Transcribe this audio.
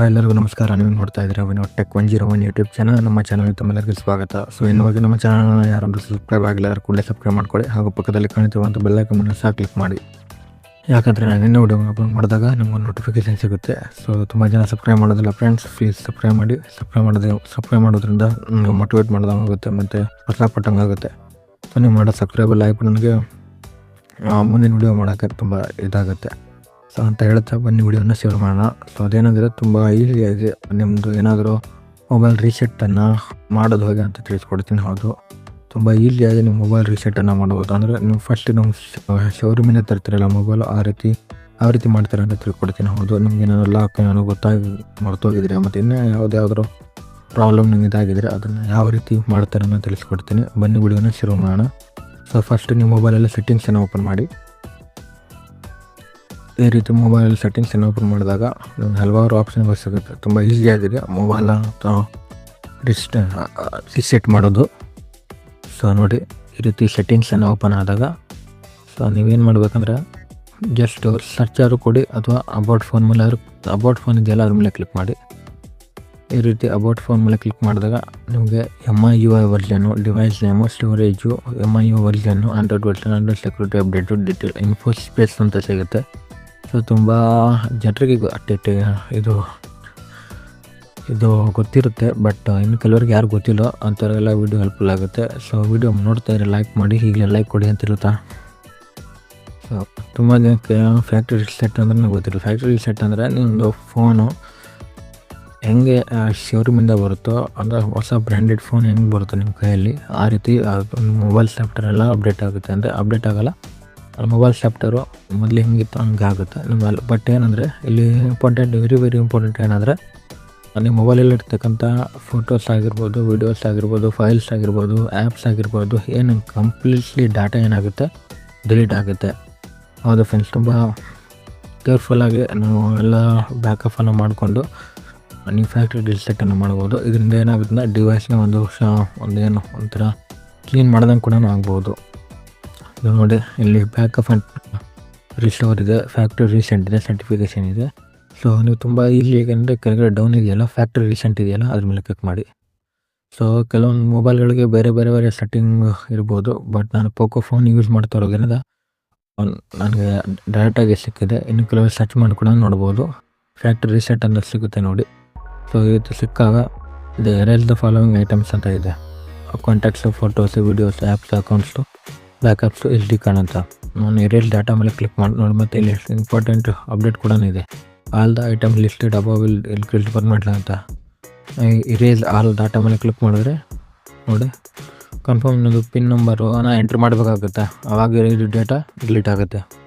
ಎಲ್ಲರಿಗೂ ನಮಸ್ಕಾರ. ನೀವು ನೋಡ್ತಾ ಇದ್ದೀರಾ ವಿನೋದ್ ಟೆಕ್ 101 ಯೂಟ್ಯೂಬ್ ಚಾನಲ್. ನಮ್ಮ ಚಾನಲ್ಗೆ ತಮ್ಮೆಲ್ಲರಿಗೂ ಸ್ವಾಗತ. ಇನ್ನು ನಮ್ಮ ಚಾನಲ್ನ ಯಾರಾದರೂ ಸಬ್ಸ್ಕ್ರೈಬ್ ಆಗಿಲ್ಲ ಕೂಡಲೇ ಸಬ್ಸ್ಕ್ರೈಬ್ ಮಾಡ್ಕೊಳ್ಳಿ. ಹಾಗೂ ಪಕ್ಕದಲ್ಲಿ ಕಾಣುತ್ತಿರುವಂಥ ಬೆಲ್ ಐಕಾನ್ ಸಹ ಕ್ಲಿಕ್ ಮಾಡಿ. ಯಾಕಂದರೆ ನಾನು ಇನ್ನೂ ವಿಡಿಯೋ ಅಪ್ಲೋಡ್ ಮಾಡಿದಾಗ ನಿಮ್ಗೆ ನೋಟಿಫಿಕೇಶನ್ ಸಿಗುತ್ತೆ. ತುಂಬ ಜನ ಸಬ್ಸ್ಕ್ರೈಬ್ ಮಾಡೋದಿಲ್ಲ ಫ್ರೆಂಡ್ಸ್, ಪ್ಲೀಸ್ ಸಬ್ಸ್ಕ್ರೈಬ್ ಮಾಡಿ. ಸಬ್ಸ್ಕ್ರೈಬ್ ಮಾಡೋದ್ರಿಂದ ನೀವು ಮೋಟಿವೇಟ್ ಮಾಡ್ದಂಗಾಗುತ್ತೆ ಮತ್ತು ಹೊಸಪಟ್ಟಂಗಾಗುತ್ತೆ. ನೀವು ಮಾಡೋ ಸಬ್ಸ್ಕ್ರೈಬ್ ಲೈಕ್ ನನಗೆ ಮುಂದಿನ ವಿಡಿಯೋ ಮಾಡೋಕ್ಕೆ ತುಂಬ ಇದಾಗುತ್ತೆ. ಅಂತ ಹೇಳ್ತಾ ಬನ್ನಿ ವಿಡಿಯೋನ ಶೇರ್ ಮಾಡೋಣ. ಅದೇನೆಂದರೆ ತುಂಬ ಈಸಿಯಾಗಿ ನಿಮ್ಮದು ಏನಾದರೂ ಮೊಬೈಲ್ ರೀಸೆಟ್ಟನ್ನು ಮಾಡೋದು ಹೇಗೆ ಅಂತ ತಿಳಿಸ್ಕೊಡ್ತೀನಿ. ಹೌದು, ತುಂಬ ಈಸಿಯಾಗಿ ನೀವು ಮೊಬೈಲ್ ರೀಸೆಟ್ಟನ್ನು ಮಾಡ್ಬೋದು. ಅಂದರೆ ನೀವು ಫಸ್ಟ್ ನೀವು ಶೋರೂಮಿಂದ ತರ್ತೀರಲ್ಲ ಮೊಬೈಲು, ಆ ರೀತಿ ಮಾಡ್ತಾರೆ ಅಂತ ತಿಳ್ಕೊಡ್ತೀನಿ. ಹೌದು, ನಿಮ್ಗೆ ಏನಾದ್ರು ಲಾಕ್ ಏನೋ ಮರ್ತೋಗಿದ್ರೆ ಮತ್ತು ಇನ್ನೂ ಯಾವುದಾದ್ರೂ ಪ್ರಾಬ್ಲಮ್ ನಿಮ್ಗೆ ಇದಾಗಿದ್ರೆ ಅದನ್ನು ಯಾವ ರೀತಿ ಮಾಡ್ತಾರೆ ಅನ್ನೋ ತಿಳಿಸ್ಕೊಡ್ತೀನಿ. ಬನ್ನಿ ವಿಡಿಯೋನ ಶುರು ಮಾಡೋಣ. ಫಸ್ಟ್ ನೀವು ಮೊಬೈಲಲ್ಲಿ ಸೆಟ್ಟಿಂಗ್ಸನ್ನು ಓಪನ್ ಮಾಡಿ. ಈ ರೀತಿ ಮೊಬೈಲ್ ಸೆಟ್ಟಿಂಗ್ಸನ್ನು ಓಪನ್ ಮಾಡಿದಾಗ ಹಲವಾರು ಆಪ್ಷನ್ಗಳು ಸಿಗುತ್ತೆ. ತುಂಬ ಈಸಿಯಾಗಿದೆ ಮೊಬೈಲ್ ರೀಸೆಟ್ ಮಾಡೋದು. ನೋಡಿ, ಈ ರೀತಿ ಸೆಟ್ಟಿಂಗ್ಸನ್ನು ಓಪನ್ ಆದಾಗ ನೀವೇನು ಮಾಡಬೇಕಂದ್ರೆ ಜಸ್ಟ್ ಸರ್ಚಾರು ಕೊಡಿ ಅಥವಾ ಅಬೌಟ್ ಫೋನ್ ಫೋನ್ ಇದೆಯಲ್ಲ ಅದ್ರ ಮೇಲೆ ಕ್ಲಿಕ್ ಮಾಡಿ. ಈ ರೀತಿ ಅಬೌಟ್ ಫೋನ್ ಮೇಲೆ ಕ್ಲಿಕ್ ಮಾಡಿದಾಗ ನಿಮಗೆ MIUI version, device name, storage, MIUI version, Android version, Android security update, detail info space ಅಂತ ಸಿಗುತ್ತೆ. ತುಂಬ ಜನರಿಗೆ ಇದು ಗೊತ್ತಿರುತ್ತೆ, ಬಟ್ ಇನ್ನು ಕೆಲವರಿಗೆ ಯಾರು ಗೊತ್ತಿಲ್ಲ ಅಂಥವ್ರಿಗೆಲ್ಲ ವೀಡಿಯೋ ಹೆಲ್ಪ್ಫುಲ್ ಆಗುತ್ತೆ. ವೀಡಿಯೋ ನೋಡ್ತಾ ಇದ್ರೆ ಲೈಕ್ ಮಾಡಿ, ಹೀಗೆ ಲೈಕ್ ಕೊಡಿ ಅಂತಿರುತ್ತಾ. ತುಂಬ ಜನಕ್ಕೆ ಫ್ಯಾಕ್ಟ್ರಿ ರೀಸೆಟ್ ಅಂದ್ರೆ ಗೊತ್ತಿಲ್ಲ. ಫ್ಯಾಕ್ಟ್ರಿ ರೀಸೆಟ್ ಅಂದರೆ ನಿಮ್ಮದು ಫೋನು ಹೆಂಗೆ ಶೋರೂಮಿಂದ ಬರುತ್ತೋ, ಅಂದರೆ ಹೊಸ ಬ್ರ್ಯಾಂಡೆಡ್ ಫೋನ್ ಹೆಂಗೆ ಬರುತ್ತೋ ನಿಮ್ಮ ಕೈಯಲ್ಲಿ, ಆ ರೀತಿ ಮೊಬೈಲ್ ಸಾಫ್ಟ್ವೇರ್ ಎಲ್ಲ ಅಪ್ಡೇಟ್ ಆಗುತ್ತೆ. ಅಂದರೆ ಅಪ್ಡೇಟ್ ಆಗೋಲ್ಲ, ಮೊಬೈಲ್ ಸಾಫ್ಟ್ವೇರು ಮೊದಲು ಹೆಂಗಿತ್ತು ಹಂಗೆ ಆಗುತ್ತೆ ನಿಮ್ಮಲ್ಲಿ. ಬಟ್ ಏನಂದರೆ ಇಲ್ಲಿ ವೆರಿ ಇಂಪಾರ್ಟೆಂಟ್ ಏನಂದರೆ ನಿಮ್ಮ ಮೊಬೈಲಲ್ಲಿ ಇರ್ತಕ್ಕಂಥ ಫೋಟೋಸ್ ಆಗಿರ್ಬೋದು, ವೀಡಿಯೋಸ್ ಆಗಿರ್ಬೋದು, ಫೈಲ್ಸ್ ಆಗಿರ್ಬೋದು, ಆ್ಯಪ್ಸ್ ಆಗಿರ್ಬೋದು, ಏನು ಕಂಪ್ಲೀಟ್ಲಿ ಡಾಟಾ ಏನಾಗುತ್ತೆ ಡಿಲೀಟ್ ಆಗುತ್ತೆ. ಹೌದು ಫ್ರೆಂಡ್ಸ್, ತುಂಬ ಕೇರ್ಫುಲ್ಲಾಗಿ ನಾವು ಎಲ್ಲ ಬ್ಯಾಕಪ್ಪನ್ನು ಮಾಡಿಕೊಂಡು ನೀವು ಫ್ಯಾಕ್ಟ್ರಿ ರೀಸೆಟ್ಟನ್ನು ಮಾಡ್ಬೋದು. ಇದರಿಂದ ಏನಾಗುತ್ತೆ ಡಿವೈಸ್ನ ಒಂಥರ ಕ್ಲೀನ್ ಮಾಡ್ದಂಗೆ ಕೂಡ ಆಗ್ಬೋದು. ಇದು ನೋಡಿ, ಇಲ್ಲಿ ಬ್ಯಾಕಪ್ ಆ್ಯಂಡ್ ರಿಸ್ಟೋರ್ ಇದೆ, ಫ್ಯಾಕ್ಟ್ರಿ ರೀಸೆಂಟ್ ಇದೆ, ಸರ್ಟಿಫಿಕೇಷನ್ ಇದೆ. ನೀವು ತುಂಬ ಈಸಿಯಾಗಿ ಅಂದರೆ ಕೆಳಗಡೆ ಡೌನ್ ಇದೆಯಲ್ಲ, ಫ್ಯಾಕ್ಟ್ರಿ ರೀಸೆಂಟ್ ಇದೆಯಲ್ಲ ಅದ್ರ ಮೇಲೆ ಕ್ಲಿಕ್ ಮಾಡಿ. ಕೆಲವೊಂದು ಮೊಬೈಲ್ಗಳಿಗೆ ಬೇರೆ ಸೆಟ್ಟಿಂಗ್ ಇರ್ಬೋದು, ಬಟ್ ನಾನು ಪೋಕೋ ಫೋನ್ ಯೂಸ್ ಮಾಡ್ತಾ ಇರೋದ್ರಿಂದ ನನಗೆ ಡೈರೆಕ್ಟಾಗಿ ಸಿಕ್ಕಿದೆ. ಇನ್ನು ಕೆಲವರು ಸರ್ಚ್ ಮಾಡಿ ಕೂಡ ನೋಡ್ಬೋದು. ಫ್ಯಾಕ್ಟ್ರಿ ರೀಸೆಟ್ ಅಂತ ಸಿಗುತ್ತೆ ನೋಡಿ. ಈ ರೀತಿ ಸಿಕ್ಕಾಗ ಇದು ಎರೇಸ್ ದ ಫಾಲೋವಿಂಗ್ ಐಟಮ್ಸ್ ಅಂತ ಇದೆ. Contacts, photos, videos, apps, accounts, backups, SD card ಅಂತ. ನಾನು ಎರೇಸ್ ಡಾಟಾ ಮೇಲೆ ಕ್ಲಿಕ್ ಮಾಡಿ ನೋಡಿ. ಮತ್ತು ಇಲ್ಲಿ ಇಂಪಾರ್ಟೆಂಟ್ ಅಪ್ಡೇಟ್ ಕೂಡ ಇದೆ. All the item listed above will increase permanently ಅಂತ. ಇರೇಸ್ ಆಲ್ ಡಾಟಾ ಮೇಲೆ ಕ್ಲಿಕ್ ಮಾಡಿದ್ರೆ ನೋಡಿ, ಕನ್ಫರ್ಮ್ ಇನ್ನೊಂದು ಪಿನ್ ನಂಬರು ಎಂಟ್ರ್ ಮಾಡಬೇಕಾಗುತ್ತೆ. ಆವಾಗ ಇದು ಡೇಟಾ ಡಿಲೀಟ್ ಆಗುತ್ತೆ.